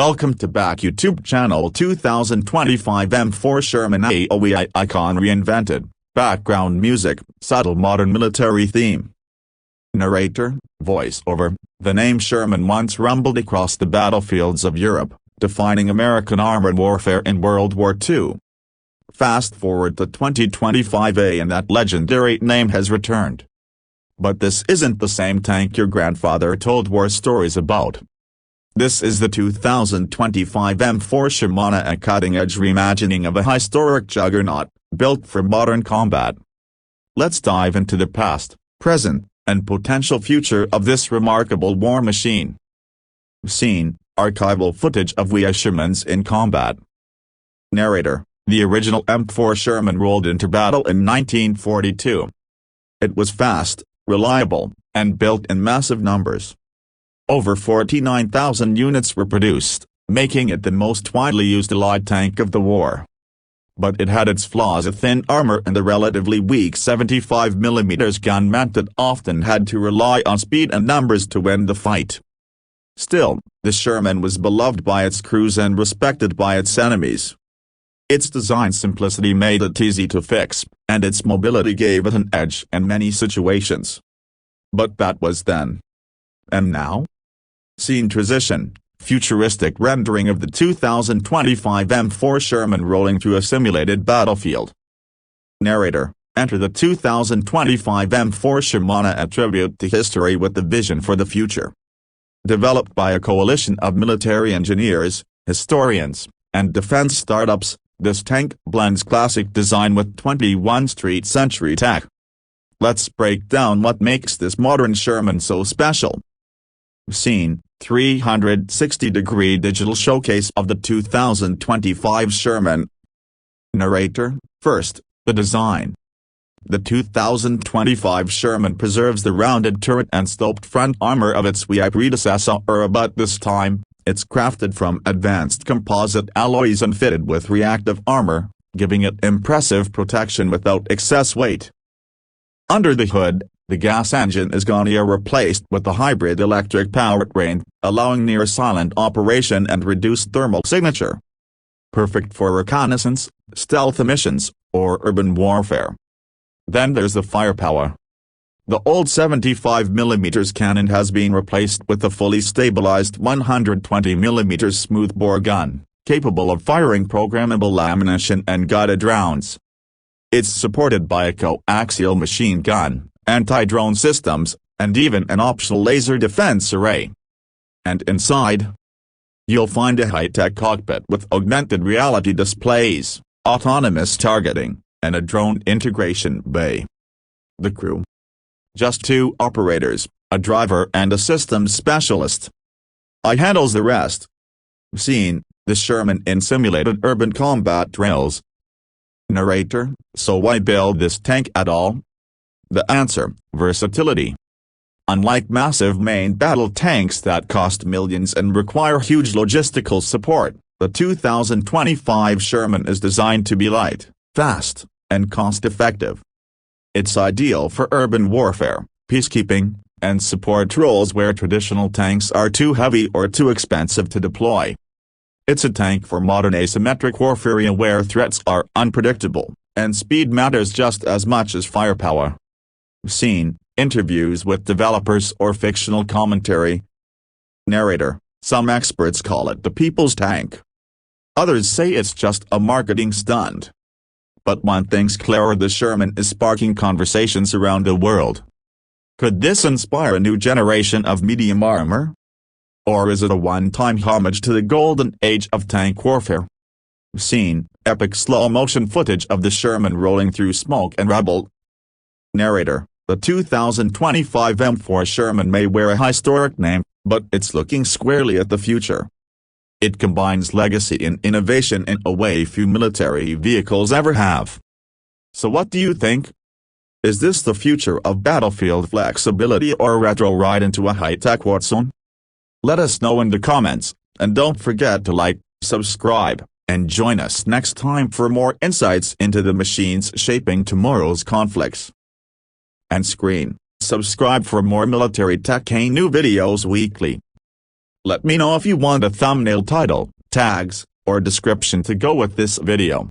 Welcome to back YouTube channel 2025 M4 Sherman AOE icon reinvented, background music, subtle modern military theme. Narrator, voiceover, the name Sherman once rumbled across the battlefields of Europe, defining American armored warfare in World War II. Fast forward to 2025 and that legendary name has returned. But this isn't the same tank your grandfather told war stories about. This is the 2025 M4 Sherman, a cutting-edge reimagining of a historic juggernaut, built for modern combat. Let's dive into the past, present, and potential future of this remarkable war machine. Scene: archival footage of Shermans in combat. Narrator: the original M4 Sherman rolled into battle in 1942. It was fast, reliable, and built in massive numbers. Over 49,000 units were produced, making it the most widely used Allied tank of the war. But it had its flaws: a thin armor and a relatively weak 75mm gun meant it often had to rely on speed and numbers to win the fight. Still, the Sherman was beloved by its crews and respected by its enemies. Its design simplicity made it easy to fix, and its mobility gave it an edge in many situations. But that was then. And now? Scene transition: futuristic rendering of the 2025 M4 Sherman rolling through a simulated battlefield. Narrator: enter the 2025 M4 Sherman, a tribute to history with a vision for the future. Developed by a coalition of military engineers, historians, and defense startups, this tank blends classic design with 21st century tech. Let's break down what makes this modern Sherman so special. Scene: 360-degree digital showcase of the 2025 Sherman. Narrator: first, the design. The 2025 Sherman preserves the rounded turret and sloped front armor of its predecessor, but this time, it's crafted from advanced composite alloys and fitted with reactive armor, giving it impressive protection without excess weight. Under the hood, the gas engine is gone replaced with a hybrid electric powertrain, allowing near-silent operation and reduced thermal signature. Perfect for reconnaissance, stealth missions, or urban warfare. Then there's the firepower. The old 75mm cannon has been replaced with a fully stabilized 120mm smoothbore gun, capable of firing programmable ammunition and guided rounds. It's supported by a coaxial machine gun, anti-drone systems, and even an optional laser defense array. And inside, you'll find a high-tech cockpit with augmented reality displays, autonomous targeting, and a drone integration bay. The crew: just 2 operators, a driver and a systems specialist. I handles the rest. Scene: the Sherman in simulated urban combat drills. Narrator: so why build this tank at all? The answer: versatility. Unlike massive main battle tanks that cost millions and require huge logistical support, the 2025 Sherman is designed to be light, fast, and cost-effective. It's ideal for urban warfare, peacekeeping, and support roles where traditional tanks are too heavy or too expensive to deploy. It's a tank for modern asymmetric warfare where threats are unpredictable, and speed matters just as much as firepower. Scene: interviews with developers or fictional commentary. Narrator: some experts call it the people's tank. Others say it's just a marketing stunt. But one thing's clear: the Sherman is sparking conversations around the world. Could this inspire a new generation of medium armor? Or is it a one-time homage to the golden age of tank warfare? Scene: epic slow-motion footage of the Sherman rolling through smoke and rubble. Narrator: the 2025 M4 Sherman may wear a historic name, but it's looking squarely at the future. It combines legacy and innovation in a way few military vehicles ever have. So what do you think? Is this the future of battlefield flexibility or a retro ride into a high-tech war zone? Let us know in the comments, and don't forget to like, subscribe, and join us next time for more insights into the machines shaping tomorrow's conflicts. And subscribe for more military tech new videos weekly. Let me know if you want a thumbnail title, tags, or description to go with this video.